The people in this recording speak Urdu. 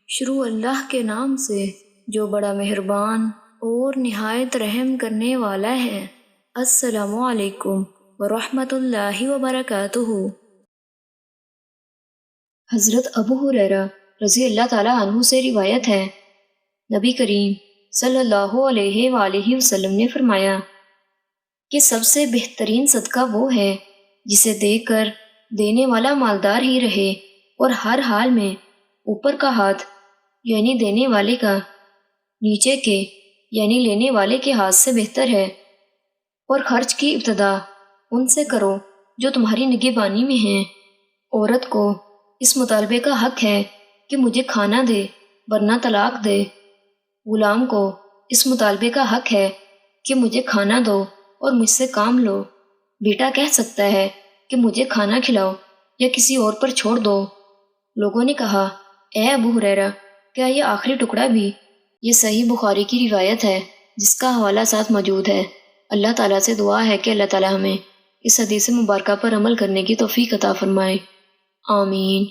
شروع اللہ کے نام سے جو بڑا مہربان اور نہایت رحم کرنے والا ہے۔ السلام علیکم ورحمۃ اللہ وبرکاتہ۔ حضرت ابو ہریرہ رضی اللہ تعالیٰ عنہ سے روایت ہے، نبی کریم صلی اللہ علیہ وآلہ وسلم نے فرمایا کہ سب سے بہترین صدقہ وہ ہے جسے دے کر دینے والا مالدار ہی رہے، اور ہر حال میں اوپر کا ہاتھ یعنی دینے والے کا نیچے کے یعنی لینے والے کے ہاتھ سے بہتر ہے، اور خرچ کی ابتدا ان سے کرو جو تمہاری نگہبانی میں ہیں۔ عورت کو اس مطالبے کا حق ہے کہ مجھے کھانا دے ورنہ طلاق دے۔ غلام کو اس مطالبے کا حق ہے کہ مجھے کھانا دو اور مجھ سے کام لو۔ بیٹا کہہ سکتا ہے کہ مجھے کھانا کھلاؤ یا کسی اور پر چھوڑ دو۔ لوگوں نے کہا، اے ابو ہریرہ، کیا یہ آخری ٹکڑا بھی؟ یہ صحیح بخاری کی روایت ہے جس کا حوالہ ساتھ موجود ہے۔ اللہ تعالیٰ سے دعا ہے کہ اللہ تعالیٰ ہمیں اس حدیث مبارکہ پر عمل کرنے کی توفیق عطا فرمائے۔ آمین۔